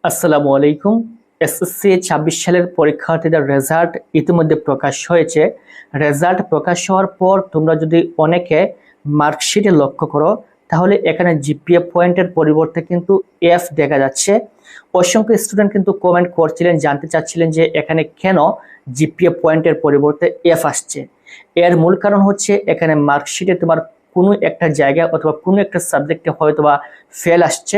আসসালামু আলাইকুম। এসএসসি ২৬ সালের পরীক্ষার্থীদের রেজাল্ট ইতিমধ্যে প্রকাশ হয়েছে। রেজাল্ট প্রকাশ হওয়ার পর তোমরা যদি অনেকে মার্কশিটে লক্ষ্য করো, তাহলে এখানে জিপিএ পয়েন্টের পরিবর্তে কিন্তু এফ দেখা যাচ্ছে। অসংখ্য স্টুডেন্ট কিন্তু কমেন্ট করছিলেন, জানতে চাচ্ছিলেন যে এখানে কেন জিপিএ পয়েন্টের পরিবর্তে এফ আসছে। এর মূল কারণ হচ্ছে এখানে মার্কশিটে তোমার কোনো একটা জায়গায় অথবা কোনো একটা সাবজেক্টে হয়তোবা ফেল আসছে,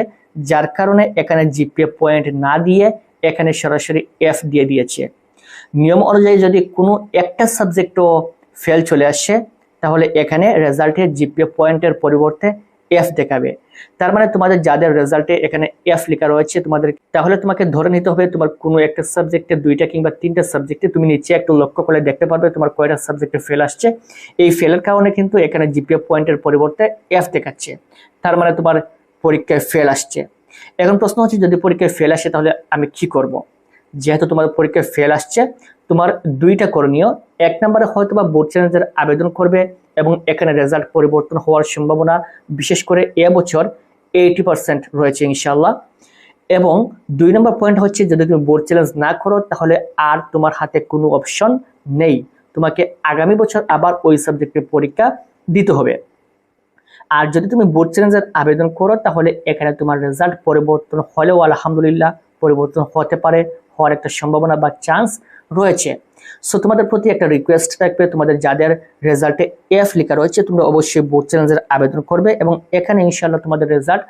যার কারণে এখানে জিপিএ পয়েন্ট না দিয়ে এখানে সরাসরি এফ দিয়ে দিয়েছে। নিয়ম অনুযায়ী যদি কোনো একটা সাবজেক্টও ফেল চলে আসে, তাহলে এখানে রেজাল্টে জিপিএ পয়েন্টের পরিবর্তে এফ দেখাবে। তার মানে তোমাদের যাদের রেজাল্টে এখানে এফ লেখা রয়েছে, তাহলে তোমাকে ধরে নিতে হবে তোমার কোনো একটা সাবজেক্টে 2টা কিংবা 3টা সাবজেক্টে তুমি নিচে একটু লক্ষ্য করে দেখতে পারবে তোমার কয়টা সাবজেক্টে ফেল আসছে। এই ফেলের কারণে কিন্তু এখানে জিপিএ পয়েন্টের পরিবর্তে এফ দেখাচ্ছে। তার মানে তোমার পরীক্ষায় ফেল আসছে। এখন প্রশ্ন হচ্ছে, যদি পরীক্ষায় ফেল আসে তাহলে আমি কি করব? যেহেতু তোমার পরীক্ষায় ফেল আসছে, তোমার 2টা করণীয়। 1 নম্বরে হয়তো বা বোর্ড চ্যালেঞ্জের আবেদন করবে এবং এখানে রেজাল্ট পরিবর্তন হওয়ার সম্ভাবনা বিশেষ করে এবছর 80% রয়েছে ইনশাল্লাহ। এবং 2 নম্বর পয়েন্ট হচ্ছে, যদি তুমি বোর্ড চ্যালেঞ্জ না করো তাহলে আর তোমার হাতে কোনো অপশন নেই, তোমাকে আগামী বছর আবার ওই সাবজেক্টের পরীক্ষা দিতে হবে। আর যদি তুমি বোর্ড চ্যালেঞ্জের আবেদন করো, তাহলে এখানে তোমার রেজাল্ট পরিবর্তন হলেও আলহামদুলিল্লাহ পরিবর্তন হতে পারে, হওয়ার একটা সম্ভাবনা বা চান্স রয়েছে। সো তোমাদের প্রতি একটা রিকোয়েস্ট থাকবে, তোমাদের যাদের রেজাল্টে এফ লেখা রয়েছে তোমরা অবশ্যই বোর্ড চ্যালেঞ্জের আবেদন করবে এবং এখানে ইনশাআল্লাহ তোমাদের রেজাল্ট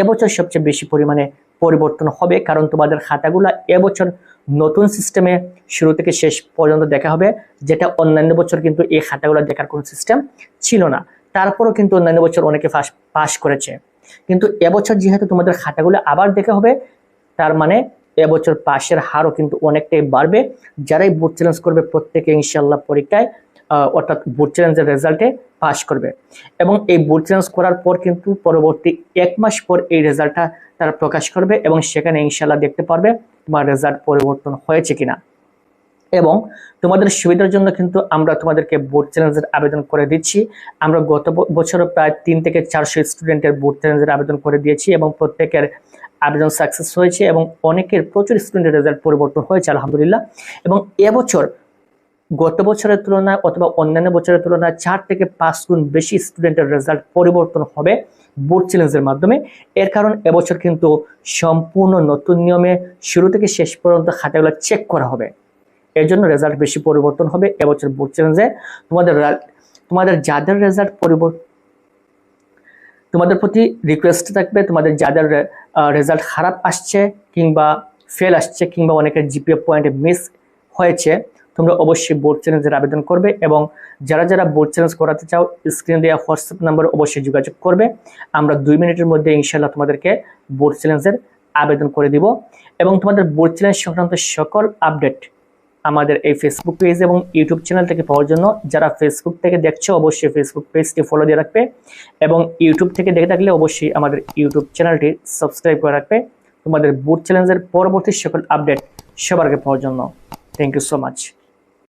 এবছর সবচেয়ে বেশি পরিমাণে পরিবর্তন হবে, কারণ তোমাদের খাতাগুলো এবছর নতুন সিস্টেমে শুরু থেকে শেষ পর্যন্ত দেখা হবে, যেটা অন্যান্য বছর কিন্তু এই খাতাগুলো দেখার কোনো সিস্টেম ছিল না। তারপরও কিন্তু অন্যান্য বছর অনেকে পাস করেছে, কিন্তু এবছর যেহেতু তোমাদের খাতাগুলো আবার দেখা হবে, তার মানে এবছর পাশের হারও কিন্তু অনেকটাই বাড়বে। যারাই বোর্ড চ্যালেঞ্জ করবে প্রত্যেকে ইনশাল্লাহ পরীক্ষায় অর্থাৎ বোর্ড চ্যালেঞ্জের রেজাল্টে পাস করবে। এবং এই বোর্ড চ্যালেঞ্জ করার পর কিন্তু পরবর্তী 1 মাস পর এই রেজাল্টটা তারা প্রকাশ করবে এবং সেখানে ইনশাল্লাহ দেখতে পারবে তোমার রেজাল্ট পরিবর্তন হয়েছে কিনা। এবং তোমাদের সুবিধার জন্য কিন্তু আমরা তোমাদেরকে বোর্ড চ্যালেঞ্জের আবেদন করে দিচ্ছি। আমরা গত বছর প্রায় 3 থেকে 400 স্টুডেন্টের বোর্ড চ্যালেঞ্জের আবেদন করে দিয়েছি এবং প্রত্যেকের আবেদন সাকসেস হয়েছে এবং অনেকের প্রচুর স্টুডেন্টের রেজাল্ট পরিবর্তন হয়েছে আলহামদুলিল্লাহ। এবং এবছর গত বছরের তুলনায় অথবা অন্যান্য বছরের তুলনায় 4 থেকে 5 গুণ বেশি স্টুডেন্টের রেজাল্ট পরিবর্তন হবে বোর্ড চ্যালেঞ্জের মাধ্যমে। এর কারণ এবছর কিন্তু সম্পূর্ণ নতুন নিয়মে শুরু থেকে শেষ পর্যন্ত খাতাগুলো চেক করা হবে, এর জন্য রেজাল্ট বেশি পরিবর্তন হবে এবছর বোর্ড চ্যালেঞ্জে। তোমাদের যাদের রেজাল্ট পরিবর্তন, তোমাদের প্রতি রিকোয়েস্ট থাকবে, তোমাদের যাদের রেজাল্ট খারাপ আসছে কিংবা ফেল আসছে কিংবা অনেকের জিপিএ পয়েন্ট মিস হয়েছে, তোমরা অবশ্যই বোর্ড চ্যালেঞ্জের আবেদন করবে। এবং যারা যারা বোর্ড চ্যালেঞ্জ করাতে চাও, স্ক্রিনে দেওয়া হোয়াটসঅ্যাপ নাম্বারে অবশ্যই যোগাযোগ করবে। আমরা 2 মিনিটের মধ্যে ইনশাল্লাহ তোমাদেরকে বোর্ড চ্যালেঞ্জের আবেদন করে দিব। এবং তোমাদের বোর্ড চ্যালেঞ্জ সংক্রান্ত সকল আপডেট আমাদের এই ফেসবুক পেজ এবং ইউটিউব চ্যানেল থেকে পাওয়ার জন্য, যারা ফেসবুক থেকে দেখছো অবশ্যই ফেসবুক পেজটি ফলো দিয়ে রাখবে এবং ইউটিউব থেকে দেখে থাকলে অবশ্যই আমাদের ইউটিউব চ্যানেলটি সাবস্ক্রাইব করে রাখবে তোমাদের বোর্ড চ্যালেঞ্জের পরবর্তী সকল আপডেট সবার আগে পাওয়ার জন্য। Thank you so much.